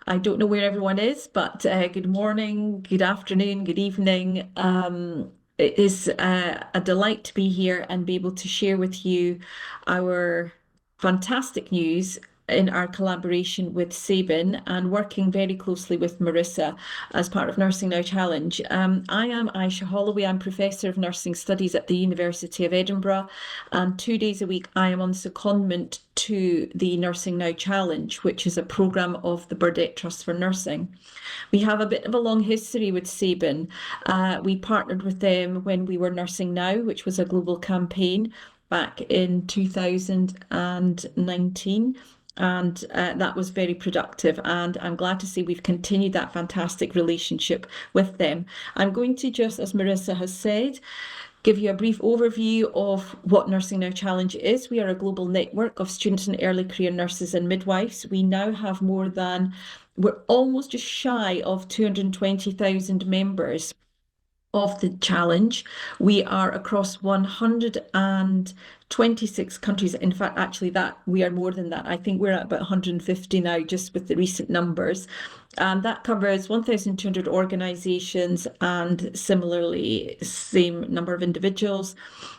I don't know where everyone is, but good morning, good afternoon, good evening. It is a delight to be here and be able to share with you our fantastic news in our collaboration with Sabin and working very closely with Marissa as part of Nursing Now Challenge. I am Aisha Holloway. I'm Professor of Nursing Studies at the University of Edinburgh, and 2 days a week I am on secondment to the Nursing Now Challenge, which is a programme of the Burdett Trust for Nursing. We have a bit of a long history with Sabin. We partnered with them when we were Nursing Now, which was a global campaign back in 2019. And that was very productive. And I'm glad to say we've continued that fantastic relationship with them. I'm going to just, as Marissa has said, give you a brief overview of what Nursing Now Challenge is. We are a global network of students and early career nurses and midwives. We now have we're almost just shy of 220,000 members of the challenge. We are across 126 countries. In fact, actually, that we are more than that. I think we're at about 150 now, just with the recent numbers. And that covers 1,200 organizations and similarly, same number of individuals.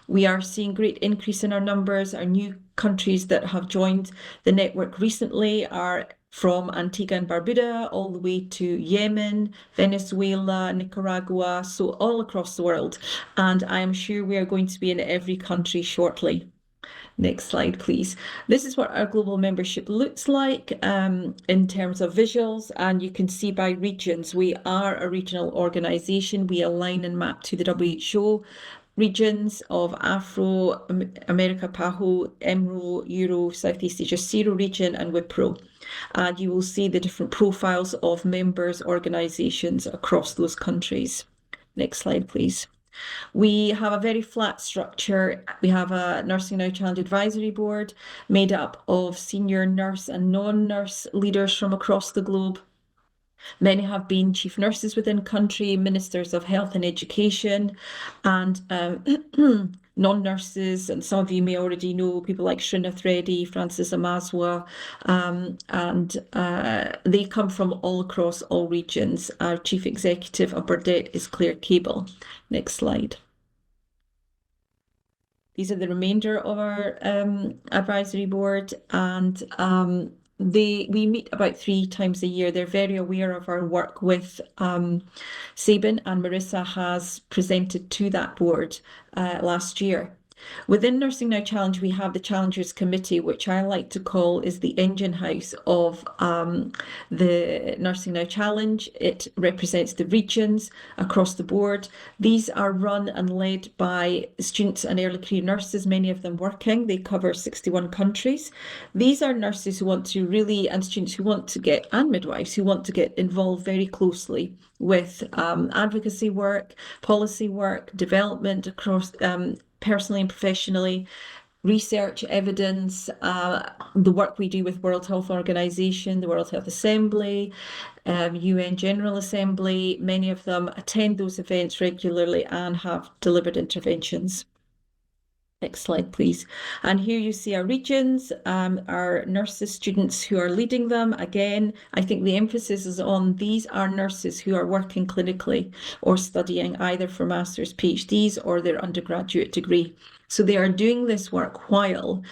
We are seeing great increase in our numbers. Our new countries that have joined the network recently are from Antigua and Barbuda all the way to Yemen, Venezuela, Nicaragua, so all across the world. And I am sure we are going to be in every country shortly. Next slide, please. This is what our global membership looks like in terms of visuals, and you can see by regions. We are a regional organisation. We align and map to the WHO regions of Afro, America, PAHO, EMRO, Euro, Southeast Asia, CERO region, and WIPRO. And you will see the different profiles of members, organisations across those countries. Next slide, please. We have a very flat structure. We have a Nursing Now Challenge Advisory Board made up of senior nurse and non-nurse leaders from across the globe. Many have been chief nurses within country, ministers of health and education, and non-nurses. And some of you may already know people like Srinath Reddy, Francis Amazwa, and they come from all across all regions. Our chief executive of Burdett is Claire Cable. Next slide. These are the remainder of our advisory board, and we meet about 3 times a year. They're very aware of our work with Sabin, and Marissa has presented to that board last year. Within Nursing Now Challenge, we have the Challengers Committee, which I like to call is the engine house of the Nursing Now Challenge. It represents the regions across the board. These are run and led by students and early career nurses, many of them working. They cover 61 countries. These are nurses who want to really, and students who want to get, and midwives who want to get involved very closely with advocacy work, policy work, development across personally and professionally, research, evidence, the work we do with World Health Organization, the World Health Assembly, UN General Assembly. Many of them attend those events regularly and have delivered interventions. Next slide, please. And here you see our regions, our nurses, students who are leading them. Again, I think the emphasis is on these are nurses who are working clinically or studying either for master's, PhDs, or their undergraduate degree. So they are doing this work while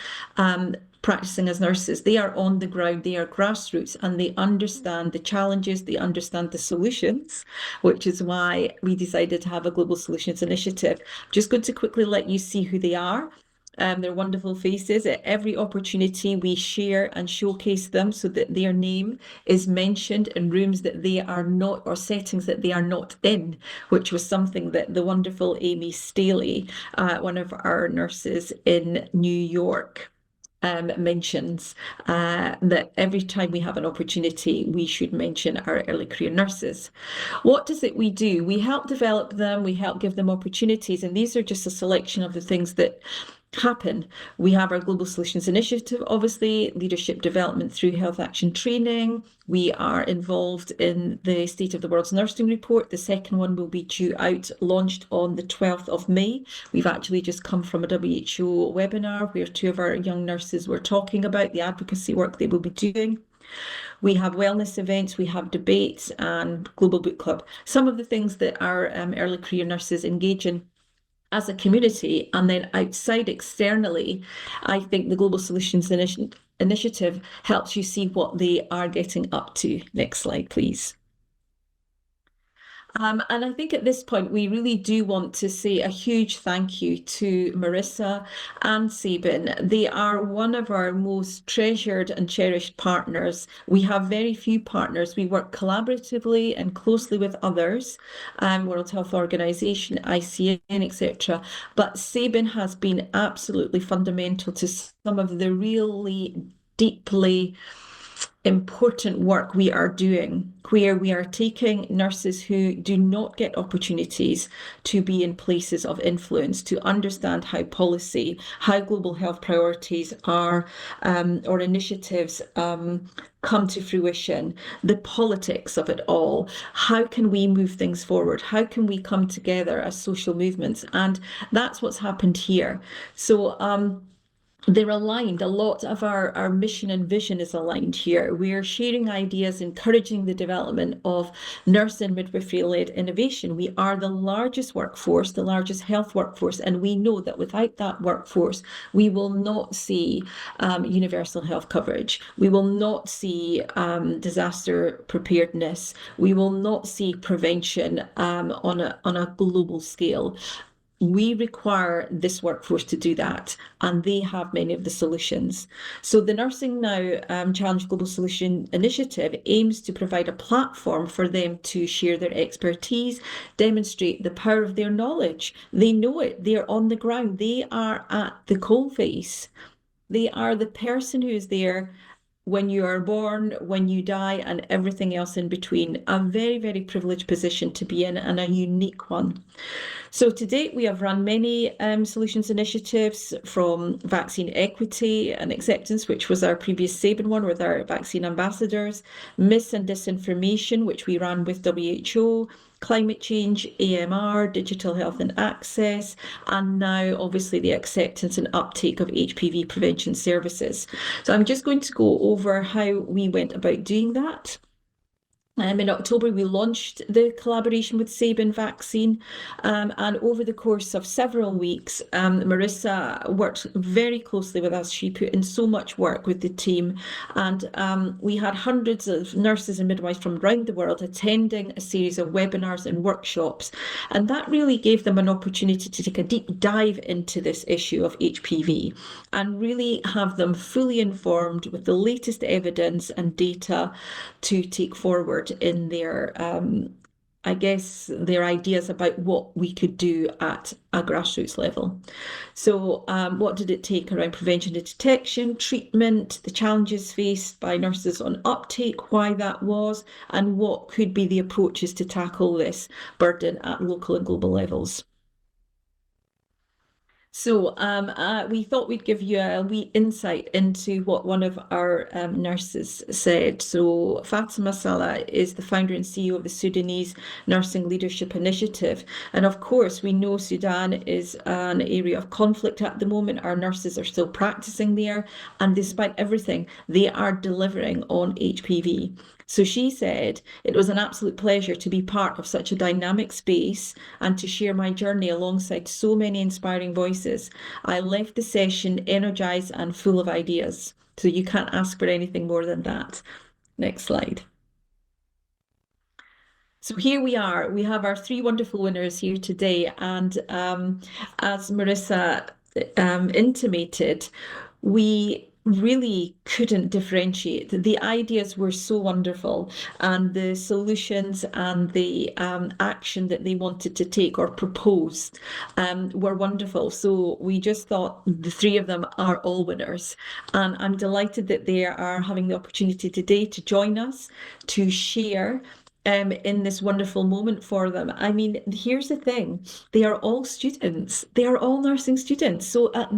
practicing as nurses. They are on the ground, they are grassroots, and they understand the challenges, they understand the solutions, which is why we decided to have a Global Solutions Initiative. Just going to quickly let you see who they are. They're wonderful faces. At every opportunity, we share and showcase them so that their name is mentioned in rooms that they are not, or settings that they are not in, which was something that the wonderful Amy Staley, one of our nurses in New York, mentions that every time we have an opportunity, we should mention our early career nurses. What does it we do? We help develop them, we help give them opportunities, and these are just a selection of the things that happen. We have our Global Solutions Initiative, obviously, leadership development through health action training. We are involved in the State of the World's Nursing Report. The second one will be due out, launched on the 12th of May. We've actually just come from a WHO webinar where 2 of our young nurses were talking about the advocacy work they will be doing. We have wellness events, we have debates and global book club. Some of the things that our early career nurses engage in as a community, and then outside externally, I think the Global Solutions Initiative helps you see what they are getting up to. Next slide, please. And I think at this point, we really do want to say a huge thank you to Marissa and Sabin. They are one of our most treasured and cherished partners. We have very few partners. We work collaboratively and closely with others, World Health Organization, ICN, etc. But Sabin has been absolutely fundamental to some of the really deeply important work we are doing, where we are taking nurses who do not get opportunities to be in places of influence, to understand how policy, how global health priorities are, or initiatives come to fruition, the politics of it all. How can we move things forward? How can we come together as social movements? And that's what's happened here. So, they're aligned. A lot of our mission and vision is aligned here. We're sharing ideas, encouraging the development of nurse and midwifery-led innovation. We are the largest workforce, the largest health workforce, and we know that without that workforce, we will not see universal health coverage. We will not see disaster preparedness. We will not see prevention on a global scale. We require this workforce to do that, and they have many of the solutions. So the Nursing Now Challenge Global Solution Initiative aims to provide a platform for them to share their expertise, demonstrate the power of their knowledge. They know it. They're on the ground. They are at the coalface. They are the person who is there when you are born, when you die, and everything else in between. A very, very privileged position to be in, and a unique one. So to date, we have run many solutions initiatives, from vaccine equity and acceptance, which was our previous Sabin one with our vaccine ambassadors, mis and disinformation, which we ran with WHO, climate change, AMR, digital health and access, and now obviously the acceptance and uptake of HPV prevention services. So I'm just going to go over how we went about doing that. In October, we launched the collaboration with Sabin Vaccine, and over the course of several weeks, Marissa worked very closely with us. She put in so much work with the team, and we had hundreds of nurses and midwives from around the world attending a series of webinars and workshops, and that really gave them an opportunity to take a deep dive into this issue of HPV and really have them fully informed with the latest evidence and data to take forward in their, I guess, their ideas about what we could do at a grassroots level. So what did it take around prevention and detection, treatment, the challenges faced by nurses on uptake, why that was, and what could be the approaches to tackle this burden at local and global levels. So we thought we'd give you a wee insight into what one of our nurses said. So Fatima Salah is the founder and CEO of the Sudanese Nursing Leadership Initiative. And of course, we know Sudan is an area of conflict at the moment. Our nurses are still practicing there. And despite everything, they are delivering on HPV. So she said, it was an absolute pleasure to be part of such a dynamic space and to share my journey alongside so many inspiring voices. I left the session energized and full of ideas. So you can't ask for anything more than that. Next slide. So here we are. We have our three wonderful winners here today. And as Marissa intimated, we really couldn't differentiate. The ideas were so wonderful, and the solutions and the action that they wanted to take or propose were wonderful. So we just thought the three of them are all winners. And I'm delighted that they are having the opportunity today to join us, to share in this wonderful moment for them. I mean, here's the thing. They are all students. They are all nursing students. So at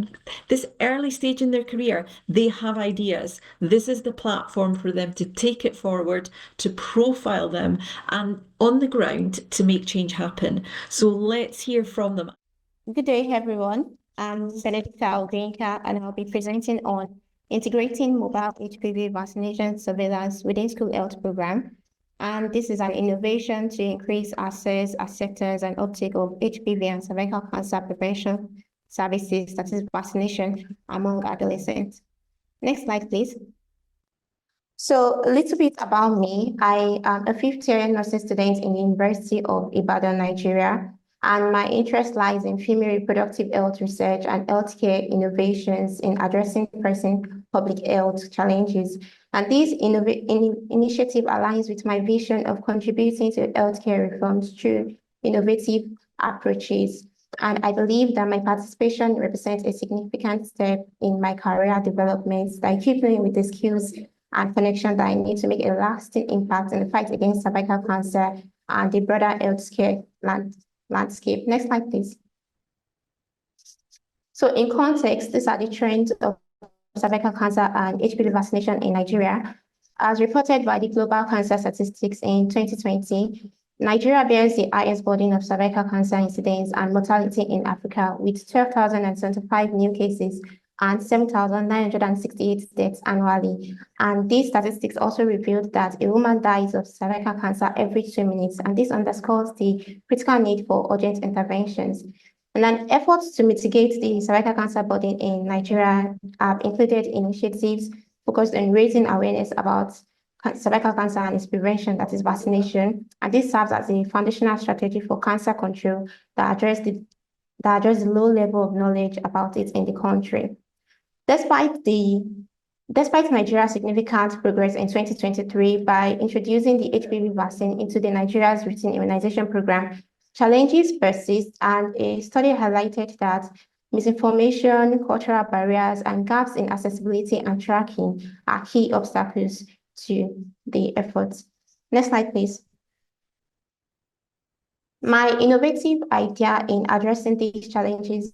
this early stage in their career, they have ideas. This is the platform for them to take it forward, to profile them, and on the ground to make change happen. So let's hear from them. Good day, everyone. I'm Benedicta Ogunyinka, and I'll be presenting on integrating mobile HPV vaccination surveillance within school health program. And this is an innovation to increase access, acceptance, and uptake of HPV and cervical cancer prevention services, that is vaccination, among adolescents. Next slide, please. So a little bit about me. I am a fifth-year nursing student in the University of Ibadan, Nigeria, and my interest lies in female reproductive health research and healthcare innovations in addressing pressing public health challenges. And this initiative aligns with my vision of contributing to healthcare reforms through innovative approaches. And I believe that my participation represents a significant step in my career development that equips me with the skills and connection that I need to make a lasting impact in the fight against cervical cancer and the broader healthcare landscape. Next slide, please. So in context, these are the trends of cervical cancer and HPV vaccination in Nigeria. As reported by the Global Cancer Statistics in 2020, Nigeria bears the highest burden of cervical cancer incidence and mortality in Africa, with 12,075 new cases and 7,968 deaths annually. And these statistics also revealed that a woman dies of cervical cancer every 2 minutes, and this underscores the critical need for urgent interventions. And then efforts to mitigate the cervical cancer burden in Nigeria have included initiatives focused on raising awareness about cervical cancer and its prevention, that is vaccination. And this serves as a foundational strategy for cancer control that address the low level of knowledge about it in the country. Despite Nigeria's significant progress in 2023 by introducing the HPV vaccine into the Nigeria's routine immunization program, challenges persist, and a study highlighted that misinformation, cultural barriers, and gaps in accessibility and tracking are key obstacles to the efforts. Next slide, please. My innovative idea in addressing these challenges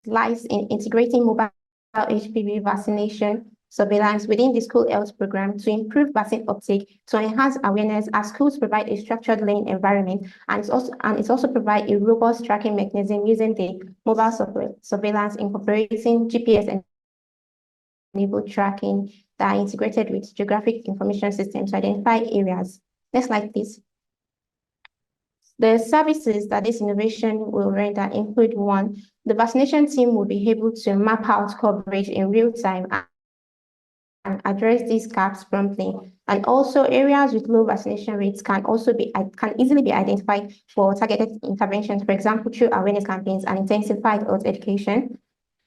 lies in integrating mobile HPV vaccination surveillance within the school health program to improve vaccine uptake, to enhance awareness as schools provide a structured learning environment, and it's also provide a robust tracking mechanism using the mobile surveillance incorporating GPS enabled tracking that are integrated with geographic information systems to identify areas. Next slide, please. The services that this innovation will render include: one, the vaccination team will be able to map out coverage in real time and address these gaps promptly. And also areas with low vaccination rates can easily be identified for targeted interventions, for example, through awareness campaigns and intensified health education.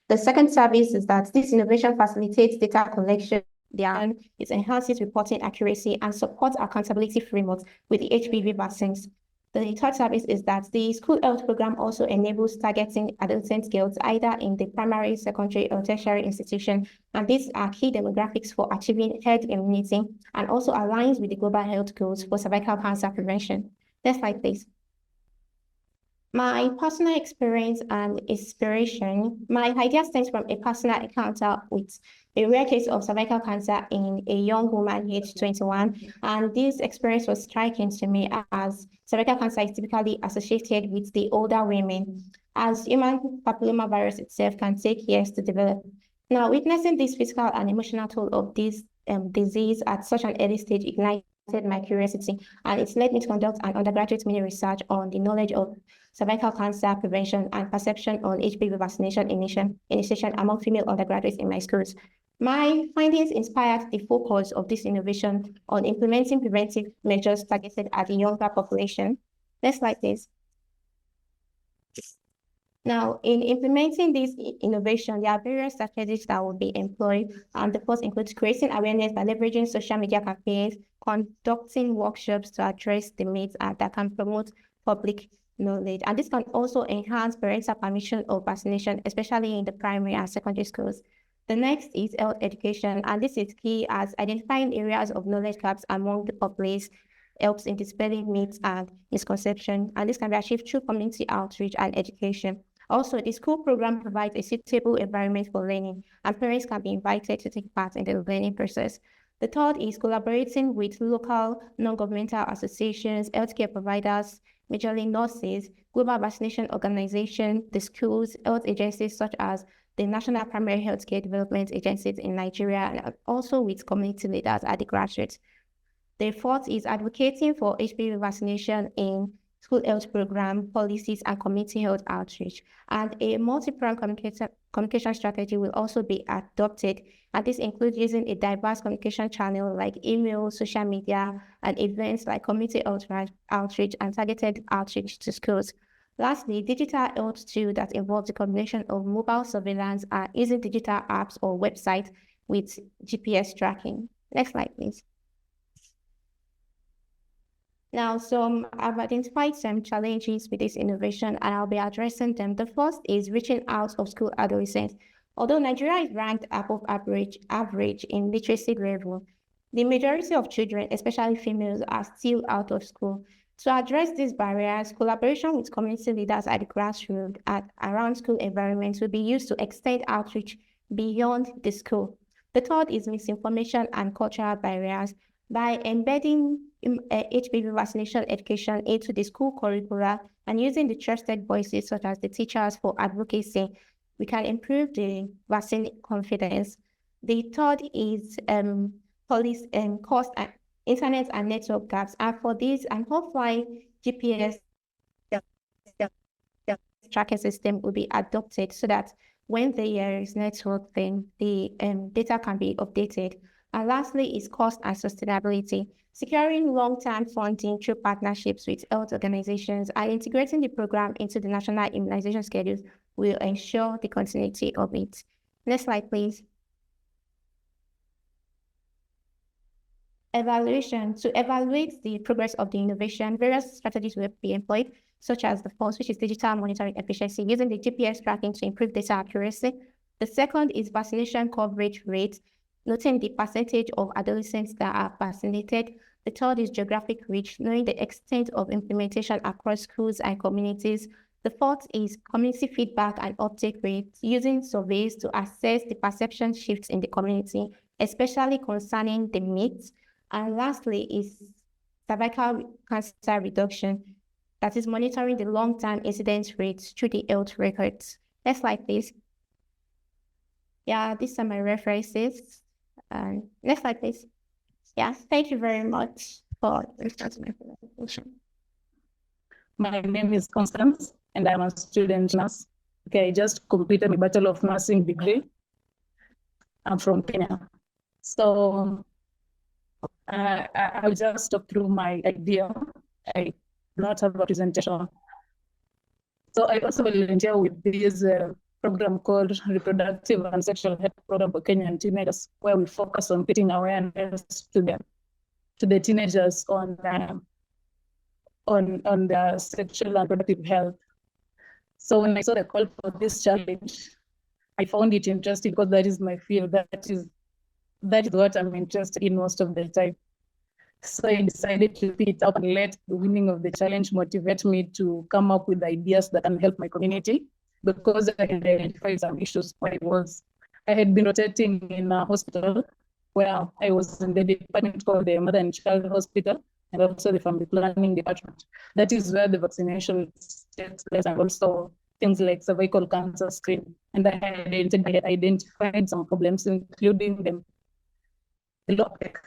The second service is that this innovation facilitates data collection. It enhances reporting accuracy and supports accountability frameworks with the HPV vaccines. The third service is that the school health program also enables targeting adolescent girls either in the primary, secondary, or tertiary institution. And these are key demographics for achieving herd immunity and also aligns with the global health goals for cervical cancer prevention. Next slide, please. My personal experience and inspiration, my idea stems from a personal encounter with a rare case of cervical cancer in a young woman aged 21. And this experience was striking to me as cervical cancer is typically associated with the older women, as human papillomavirus itself can take years to develop. Now, witnessing this physical and emotional toll of this disease at such an early stage ignited my curiosity, and it led me to conduct an undergraduate mini research on the knowledge of cervical cancer prevention and perception on HPV vaccination initiation among female undergraduates in my schools. My findings inspired the focus of this innovation on implementing preventive measures targeted at the younger population. Next slide, please. Now, in implementing this innovation, there are various strategies that will be employed. The first includes creating awareness by leveraging social media campaigns, conducting workshops to address the myths that can promote public knowledge. And this can also enhance parental permission of vaccination, especially in the primary and secondary schools. The next is health education, and this is key as identifying areas of knowledge gaps among the populace helps in dispelling myths and misconceptions, and this can be achieved through community outreach and education. Also, the school program provides a suitable environment for learning, and parents can be invited to take part in the learning process. The third is collaborating with local non-governmental associations, healthcare providers, majorly nurses, global vaccination organizations, the schools, health agencies such as the National Primary Healthcare Development Agencies in Nigeria, and also with community leaders at the grassroots. The fourth is advocating for HPV vaccination in school health program, policies, and community health outreach. And a multi-pronged communication strategy will also be adopted. And this includes using a diverse communication channel like email, social media, and events like community outreach and targeted outreach to schools. Lastly, digital health tool that involves the combination of mobile surveillance and using digital apps or websites with GPS tracking. Next slide, please. Now, I've identified some challenges with this innovation, and I'll be addressing them. The first is reaching out of school adolescents. Although Nigeria is ranked above average in literacy level, the majority of children, especially females, are still out of school. To address these barriers, collaboration with community leaders at the grassroots and around school environments will be used to extend outreach beyond the school. The third is misinformation and cultural barriers. By embedding HPV vaccination education into the school curricula and using the trusted voices such as the teachers for advocacy, we can improve the vaccine confidence. The third is police and cost and internet and network gaps. And for this, an offline GPS tracking system will be adopted so that when there is network, then the data can be updated. And lastly is cost and sustainability. Securing long-term funding through partnerships with health organizations and integrating the program into the national immunization schedules will ensure the continuity of it. Next slide, please. Evaluation. To evaluate the progress of the innovation, various strategies will be employed, such as the first, which is digital monitoring efficiency, using the GPS tracking to improve data accuracy. The second is vaccination coverage rate, noting the percentage of adolescents that are vaccinated. The third is geographic reach, knowing the extent of implementation across schools and communities. The fourth is community feedback and uptake rates, using surveys to assess the perception shifts in the community, especially concerning the myths. And lastly is cervical cancer reduction, that is monitoring the long-term incidence rates through the health records. Next slide, please. Yeah, these are my references. Next slide, please. Yeah, thank you very much for starting my presentation. My name is Constance, and I'm a student nurse. Okay, I just completed my Bachelor of Nursing degree. I'm from Kenya. So I'll just talk through my idea. I do not have a presentation. So I also volunteer with this program called Reproductive and Sexual Health Program for Kenyan teenagers, where we focus on creating awareness to the teenagers on their sexual and reproductive health. So when I saw the call for this challenge, I found it interesting because that is my field. That is what I'm interested in most of the time. So I decided to pick it up and let the winning of the challenge motivate me to come up with ideas that can help my community, because I had identified some issues where I had been rotating in a hospital where I was in the department called the Mother and Child Hospital, and also the Family Planning Department. That is where the vaccination takes place, and also things like cervical cancer screening. And I had identified some problems, including the low uptake.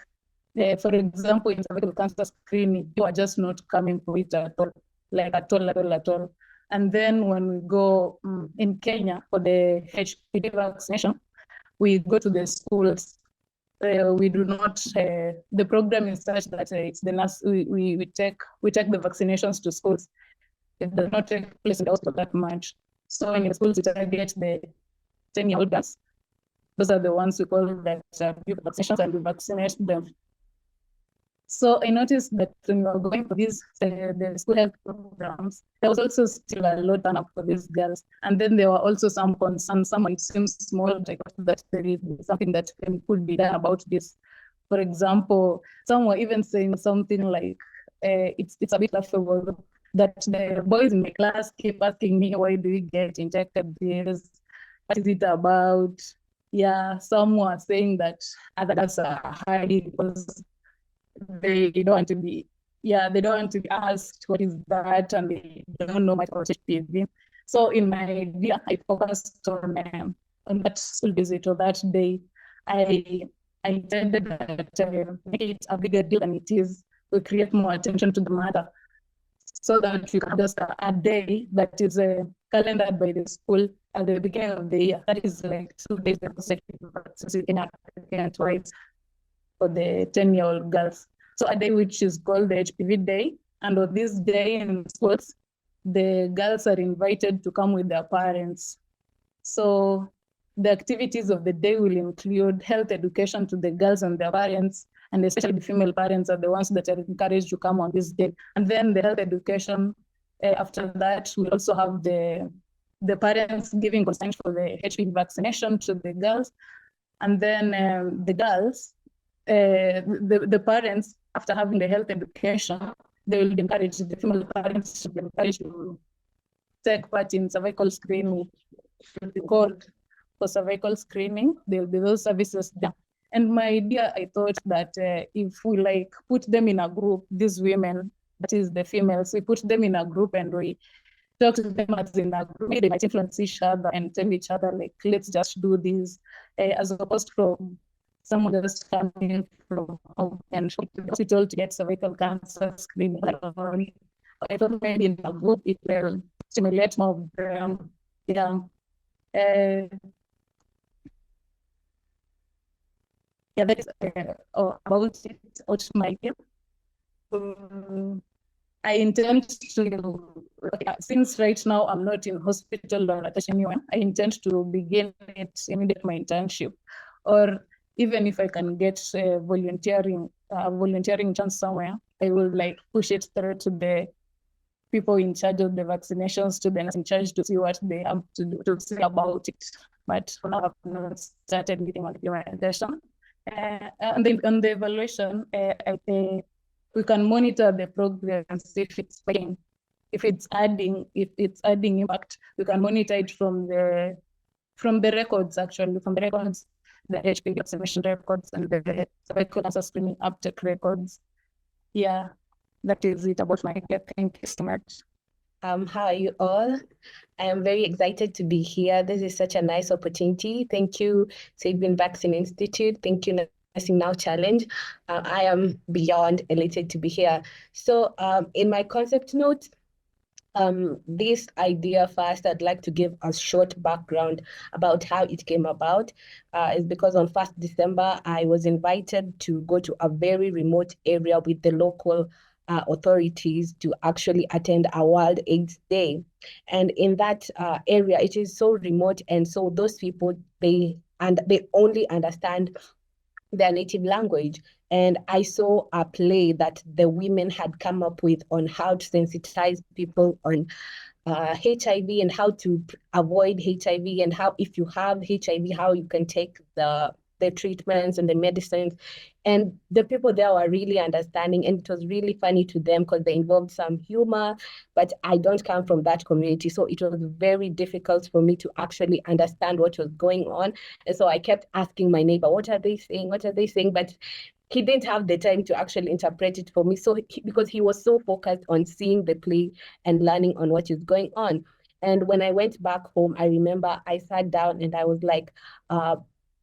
For example, in cervical cancer screening, you are just not coming for it at all, at all. And then when we go in Kenya for the HPV vaccination, we go to the schools. We do not, the program is such that it's the nurse, we take the vaccinations to schools. It does not take place in the hospital that much. So in the schools, we target the 10-year-old girls. Those are the ones we call that vaccinations, and we vaccinate them. So I noticed that when we were going for these the school health programs, there was also still a low turn up for these girls. And then there were also some concerns. Some it seems small, like that there is something that could be done about this. For example, some were even saying something like, it's a bit laughable that the boys in my class keep asking me, why do we get injected this? What is it about? Yeah, some were saying that others are hiding because they don't want to be, they don't want to be asked what is that, and they don't know much about HPV. So in my idea, I focused on on that school visit or that day, I intended that make it a bigger deal than it is. We create more attention to the matter, so that we can just a day that is calendared by the school at the beginning of the year. That is like 2 days in twice for the 10-year-old girls. So a day which is called the HPV day. And on this day in schools, the girls are invited to come with their parents. So the activities of the day will include health education to the girls and their parents, and especially the female parents are the ones that are encouraged to come on this day. And then the health education, after that, we also have the parents giving consent for the HPV vaccination to the girls. And then the girls, the parents, after having the health education, they will encourage the female parents to be encouraged to take part in cervical screening. Called for cervical screening. There will be those services there. And my idea, I thought that if we like put them in a group, these women, that is the females, we put them in a group and we talk to them as in a group. Maybe they might influence each other and tell each other, like, let's just do this, as opposed from someone just coming from home and to the hospital to get cervical cancer screening. I thought maybe in a group it will stimulate more of them. Yeah. Yeah, that is about it, out my game. I intend to, since right now I'm not in hospital or attached anyone, I intend to begin it immediately my internship, or even if I can get volunteering chance somewhere, I will like push it through to the people in charge of the vaccination, students in charge, to see what they have to do to say about it. But for now, I've not started meeting on implementation. And then on the evaluation, I think we can monitor the progress if it's working, if it's adding impact. We can monitor it from the records, actually, from the records, the HPV vaccination records and the cervical cancer screening uptake records. Yeah. That is it about my care. Thank you so much. How are you all? I am very excited to be here. This is such a nice opportunity. Thank you, Sabin Vaccine Institute. Thank you, Nursing Now Challenge. I am beyond elated to be here. So in my concept note, this idea first, I'd like to give a short background about how it came about. Is because on 1st December, I was invited to go to a very remote area with the local authorities to actually attend a World AIDS Day. And in that area, it is so remote. And so those people, they only understand their native language. And I saw a play that the women had come up with on how to sensitize people on HIV and how to avoid HIV, and how, if you have HIV, how you can take the treatments and the medicines. And the people there were really understanding, and it was really funny to them because they involved some humor, but I don't come from that community. So it was very difficult for me to actually understand what was going on. And so I kept asking my neighbor, what are they saying? What are they saying? But he didn't have the time to actually interpret it for me. So because he was so focused on seeing the play and learning on what is going on. And when I went back home, I remember I sat down and I was like,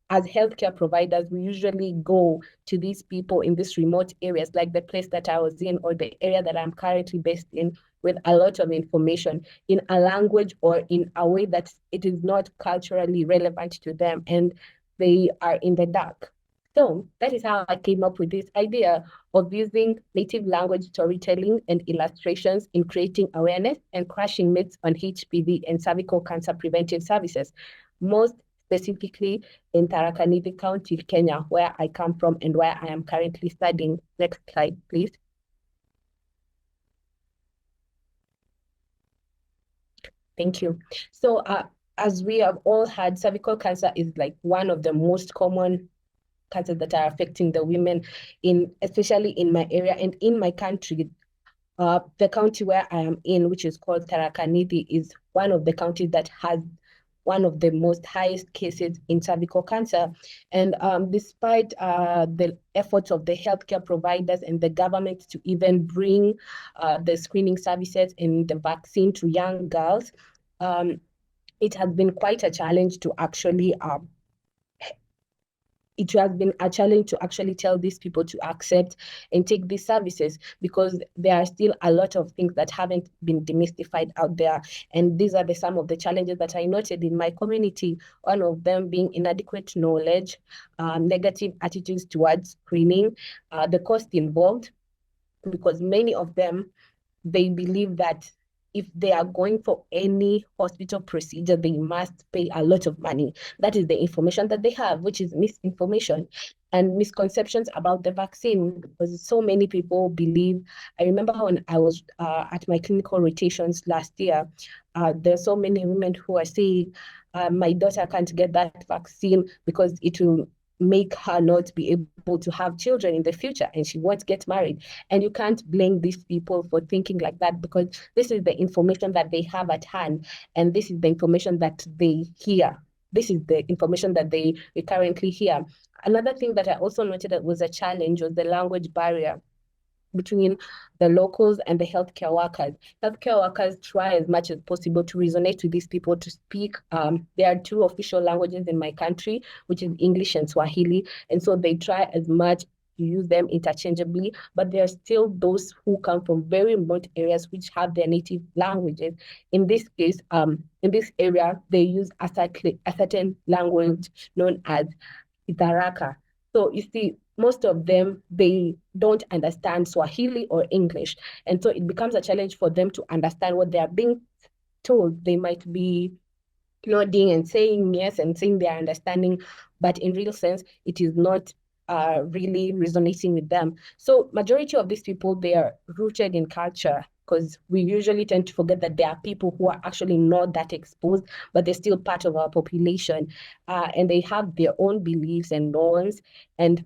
as healthcare providers, we usually go to these people in these remote areas, like the place that I was in or the area that I'm currently based in, with a lot of information in a language or in a way that it is not culturally relevant to them, and they are in the dark. So that is how I came up with this idea of using native language storytelling and illustrations in creating awareness and crushing myths on HPV and cervical cancer preventive services, most specifically in Tharaka Nithi County, Kenya, where I come from and where I am currently studying. Next slide, please. Thank you. So as we have all heard, cervical cancer is like one of the most common cancers that are affecting the women, especially in my area and in my country. The county where I am in, which is called Tharaka Nithi, is one of the counties that has one of the most highest cases in cervical cancer. And despite the efforts of the healthcare providers and the government to even bring the screening services and the vaccine to young girls, it has been quite a challenge to actually it has been a challenge to actually tell these people to accept and take these services, because there are still a lot of things that haven't been demystified out there. And these are some of the challenges that I noted in my community, one of them being inadequate knowledge, negative attitudes towards screening, the cost involved, because many of them, they believe that if they are going for any hospital procedure, they must pay a lot of money. That is the information that they have, which is misinformation and misconceptions about the vaccine, because so many people believe. I remember when I was at my clinical rotations last year, there are so many women who are saying, my daughter can't get that vaccine because it will make her not be able to have children in the future, and she won't get married. And you can't blame these people for thinking like that, because this is the information that they have at hand, and this is the information that they hear. This is the information that they currently hear. Another thing that I also noted that was a challenge was the language barrier between the locals and the healthcare workers. Healthcare workers try as much as possible to resonate with these people, to speak. There are two official languages in my country, which is English and Swahili. And so they try as much to use them interchangeably, but there are still those who come from very remote areas which have their native languages. In this case, in this area, they use a certain language known as Itaraka. So you see, most of them, they don't understand Swahili or English. And so it becomes a challenge for them to understand what they are being told. They might be nodding and saying yes and saying they are understanding, but in real sense, it is not really resonating with them. So majority of these people, they are rooted in culture, because we usually tend to forget that there are people who are actually not that exposed, but they're still part of our population, and they have their own beliefs and norms. And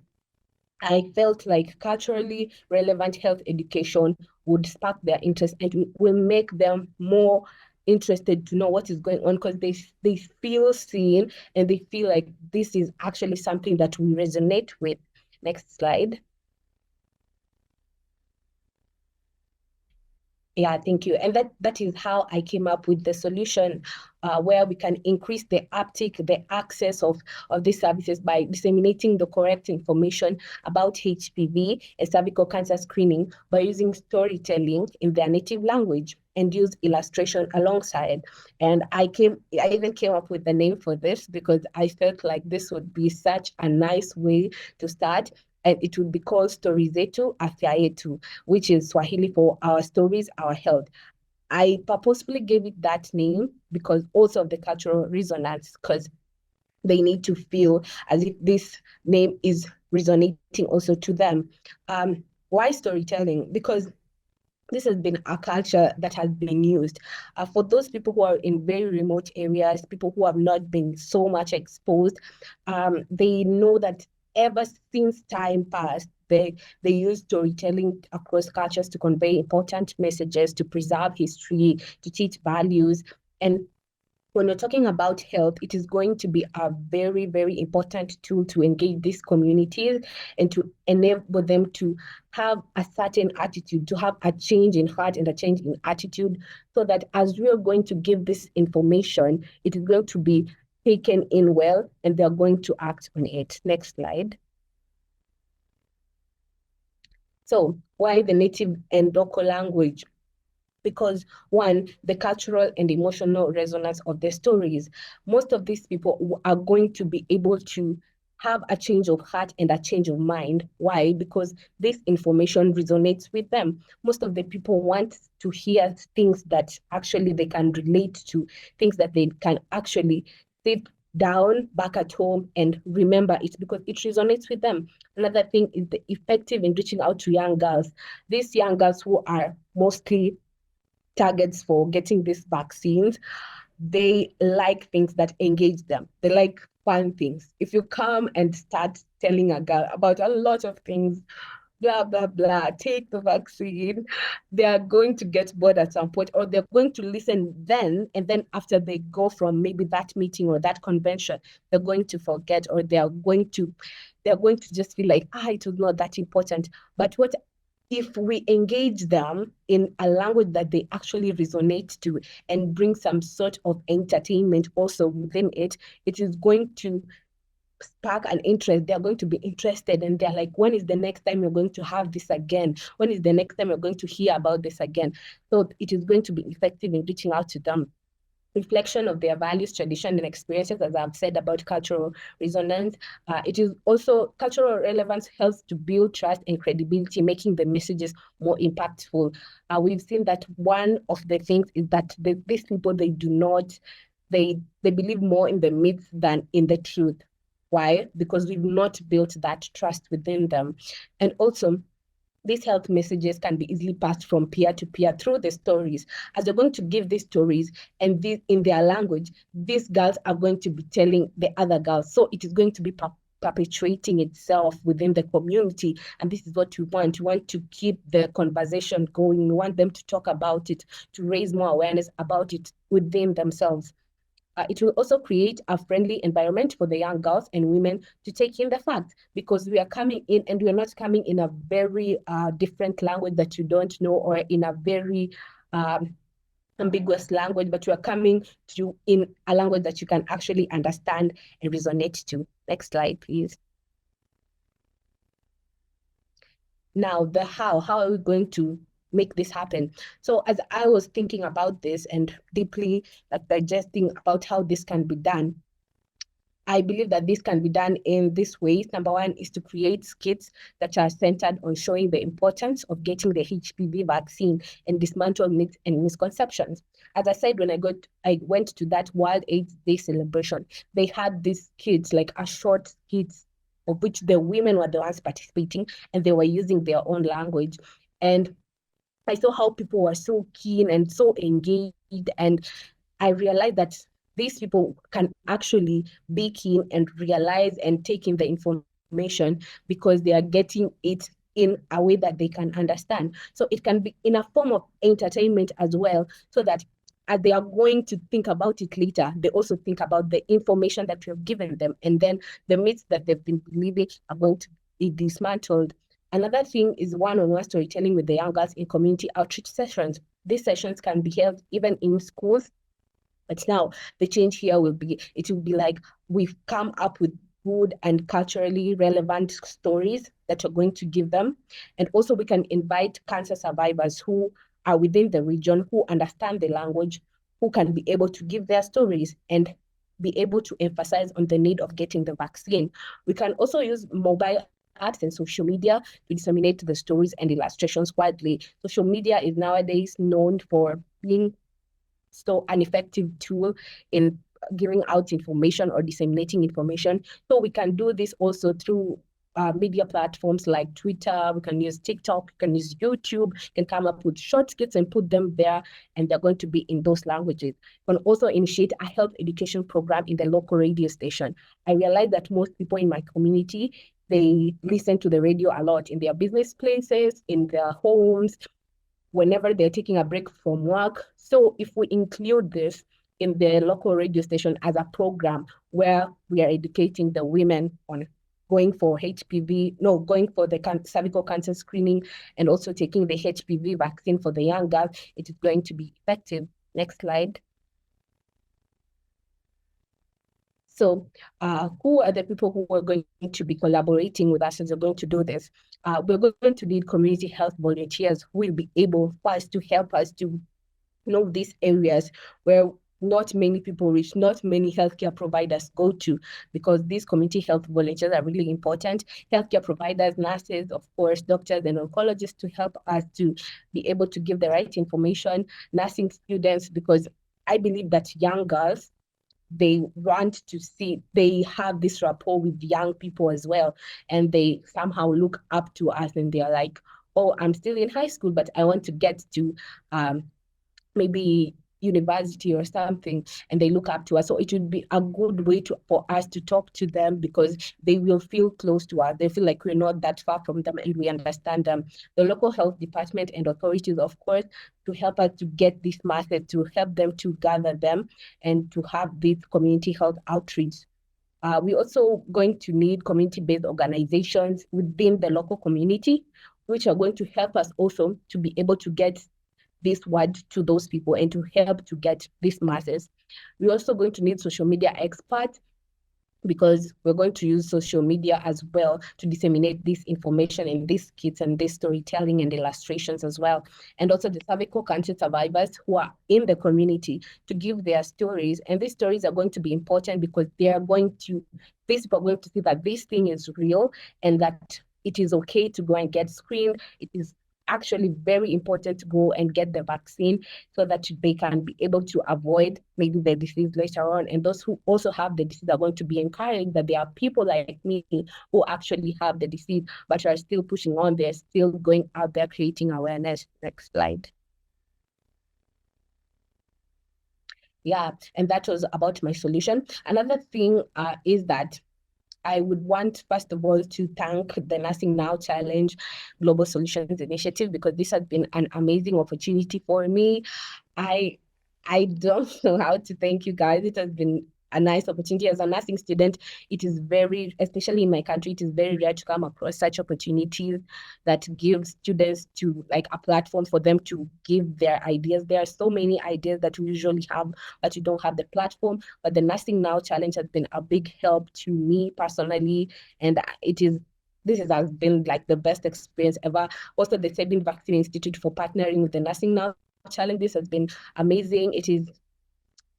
I felt like culturally relevant health education would spark their interest and will make them more interested to know what is going on, because they feel seen and they feel like this is actually something that we resonate with. Next slide. Yeah, thank you. And that is how I came up with the solution, where we can increase the uptake, the access of these services by disseminating the correct information about HPV and cervical cancer screening by using storytelling in their native language and use illustration alongside. And I even came up with the name for this because I felt like this would be such a nice way to start. And it would be called Story Zetu Afya Yetu, which is Swahili for our stories, our health. I purposefully gave it that name because also of the cultural resonance, because they need to feel as if this name is resonating also to them. Why storytelling? Because this has been a culture that has been used. For those people who are in very remote areas, people who have not been so much exposed, they know that ever since time past, they use storytelling across cultures to convey important messages, to preserve history, to teach values. And when we're talking about health, it is going to be a very, very important tool to engage these communities and to enable them to have a certain attitude, to have a change in heart and a change in attitude, so that as we are going to give this information, it is going to be taken in well and they're going to act on it. Next slide. So why the native and local language? Because one, the cultural and emotional resonance of the stories. Most of these people are going to be able to have a change of heart and a change of mind. Why? Because this information resonates with them. Most of the people want to hear things that actually they can relate to, things that they can actually sit down back at home and remember it because it resonates with them. Another thing is the effective in reaching out to young girls. These young girls who are mostly targets for getting these vaccines, they like things that engage them. They like fun things. If you come and start telling a girl about a lot of things, blah, blah, blah, take the vaccine, they are going to get bored at some point, or they're going to listen then, and then after they go from maybe that meeting or that convention, they're going to forget, or they're going to just feel like, it was not that important. But what if we engage them in a language that they actually resonate to and bring some sort of entertainment also within it, it is going to spark an interest. They're going to be interested, and they're like, when is the next time you're going to have this again? When is the next time you're going to hear about this again? So it is going to be effective in reaching out to them. Reflection of their values, tradition, and experiences, as I've said about cultural resonance. It is also cultural relevance helps to build trust and credibility, making the messages more impactful. We've seen that one of the things is that these people, they believe more in the myth than in the truth. Why? Because we've not built that trust within them. And also, these health messages can be easily passed from peer to peer through the stories. As they're going to give these stories and in their language, these girls are going to be telling the other girls. So it is going to be perpetuating itself within the community. And this is what we want. We want to keep the conversation going. We want them to talk about it, to raise more awareness about it within themselves. It will also create a friendly environment for the young girls and women to take in the facts, because we are coming in and we are not coming in a very different language that you don't know, or in a very ambiguous language, but you are coming to in a language that you can actually understand and resonate to. Next slide, please. Now, the how are we going to make this happen? So as I was thinking about this and deeply digesting about how this can be done, I believe that this can be done in this ways. Number one is to create skits that are centered on showing the importance of getting the HPV vaccine and dismantle myths and misconceptions. As I said, when I went to that World AIDS Day celebration, they had these skits, like a short skits, of which the women were the ones participating, and they were using their own language. And I saw how people were so keen and so engaged, and I realized that these people can actually be keen and realize and take in the information because they are getting it in a way that they can understand. So it can be in a form of entertainment as well, so that as they are going to think about it later, they also think about the information that we have given them, and then the myths that they've been believing are going to be dismantled. Another thing is one-on-one storytelling with the young girls in community outreach sessions. These sessions can be held even in schools, but now the change here will be, it will be like we've come up with good and culturally relevant stories that are going to give them. And also we can invite cancer survivors who are within the region, who understand the language, who can be able to give their stories and be able to emphasize on the need of getting the vaccine. We can also use mobile apps and social media to disseminate the stories and illustrations widely. Social media is nowadays known for being so an effective tool in giving out information or disseminating information. So we can do this also through media platforms like Twitter. We can use TikTok, we can use YouTube, we can come up with short skits and put them there, and they're going to be in those languages. We can also initiate a health education program in the local radio station. I realized that most people in my community, they listen to the radio a lot in their business places, in their homes, whenever they're taking a break from work. So if we include this in the local radio station as a program where we are educating the women on going for the cervical cancer screening and also taking the HPV vaccine for the young girls, it is going to be effective. Next slide. So who are the people who are going to be collaborating with us as we're going to do this? We're going to need community health volunteers who will be able first to help us to know these areas where not many people reach, not many healthcare providers go to, because these community health volunteers are really important. Healthcare providers, nurses, of course, doctors and oncologists to help us to be able to give the right information, nursing students, because I believe that young girls, they want to see, they have this rapport with young people as well, and they somehow look up to us, and they're like, oh, I'm still in high school, but I want to get to maybe university or something, and they look up to us. So it would be a good way for us to talk to them, because they will feel close to us. They feel like we're not that far from them and we understand them. The local health department and authorities, of course, to help us to get this message, to help them to gather them and to have this community health outreach. We're also going to need community-based organizations within the local community which are going to help us also to be able to get this word to those people and to help to get these masses. We're also going to need social media experts, because we're going to use social media as well to disseminate this information and these kits and this storytelling and illustrations as well. And also the cervical cancer survivors who are in the community to give their stories. And these stories are going to be important because these people are going to see that this thing is real and that it is okay to go and get screened. It is actually very important to go and get the vaccine so that they can be able to avoid maybe the disease later on. And those who also have the disease are going to be encouraged that there are people like me who actually have the disease but are still pushing on. They're still going out there creating awareness. Next slide. Yeah, and that was about my solution. Another thing is that I would want, first of all, to thank the Nursing Now Challenge Global Solutions Initiative, because this has been an amazing opportunity for me. I don't know how to thank you guys. It has been a nice opportunity. As a nursing student, it is very, especially in my country, it is very rare to come across such opportunities that give students to like a platform for them to give their ideas. There are so many ideas that we usually have, but we don't have the platform. But the Nursing Now Challenge has been a big help to me personally, and this has been like the best experience ever. Also, the Sabin Vaccine Institute for partnering with the Nursing Now Challenge. This has been amazing. It is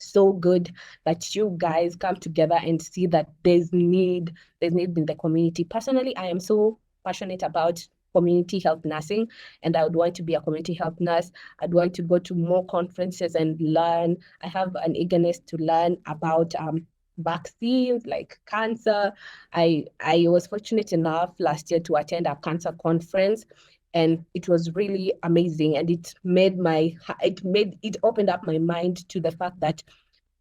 so good that you guys come together and see that there's need in the community. Personally, I am so passionate about community health nursing, and I would want to be a community health nurse. I'd want to go to more conferences and learn. I have an eagerness to learn about vaccines like cancer. I was fortunate enough last year to attend a cancer conference, and it was really amazing, and it opened up my mind to the fact that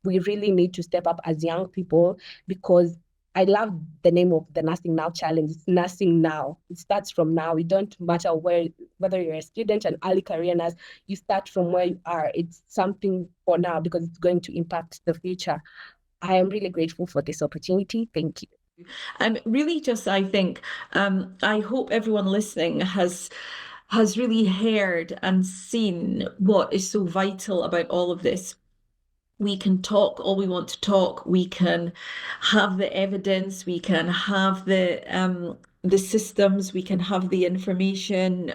we really need to step up as young people, because I love the name of the Nursing Now Challenge. It's nursing now. It starts from now. It don't matter whether you're a student, an early career nurse, you start from where you are. It's something for now because it's going to impact the future. I am really grateful for this opportunity. Thank you. Really just, I think, I hope everyone listening has really heard and seen what is so vital about all of this. We can talk all we want to talk. We can have the evidence. We can have the systems. We can have the information.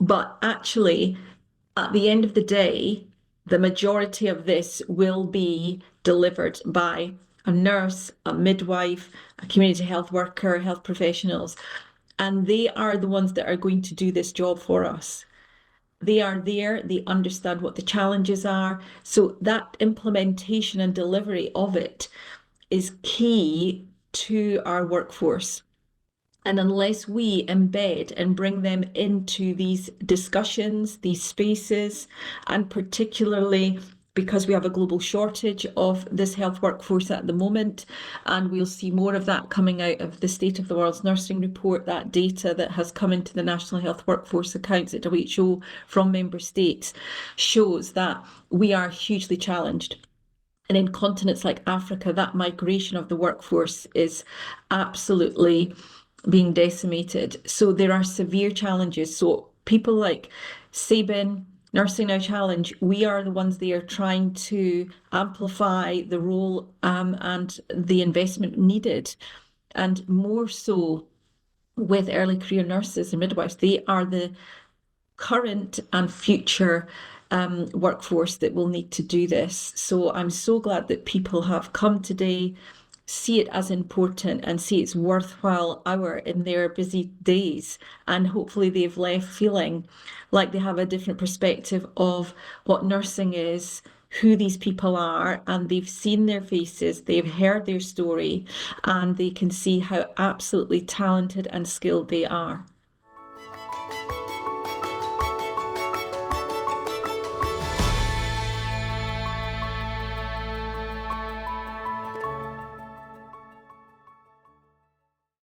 But actually, at the end of the day, the majority of this will be delivered by a nurse, a midwife, a community health worker, health professionals. And they are the ones that are going to do this job for us. They are there, they understand what the challenges are. So that implementation and delivery of it is key to our workforce. And unless we embed and bring them into these discussions, these spaces, and particularly because we have a global shortage of this health workforce at the moment, and we'll see more of that coming out of the State of the World's Nursing Report, that data that has come into the National Health Workforce Accounts at WHO from member states shows that we are hugely challenged. And in continents like Africa, that migration of the workforce is absolutely being decimated. So there are severe challenges. So people like Sabin, Nursing Now Challenge, we are the ones there trying to amplify the role and the investment needed. And more so with early career nurses and midwives, they are the current and future workforce that will need to do this. So I'm so glad that people have come today, see it as important and see it's worthwhile hour in their busy days, and hopefully they've left feeling like they have a different perspective of what nursing is, who these people are, and they've seen their faces, they've heard their story, and they can see how absolutely talented and skilled they are.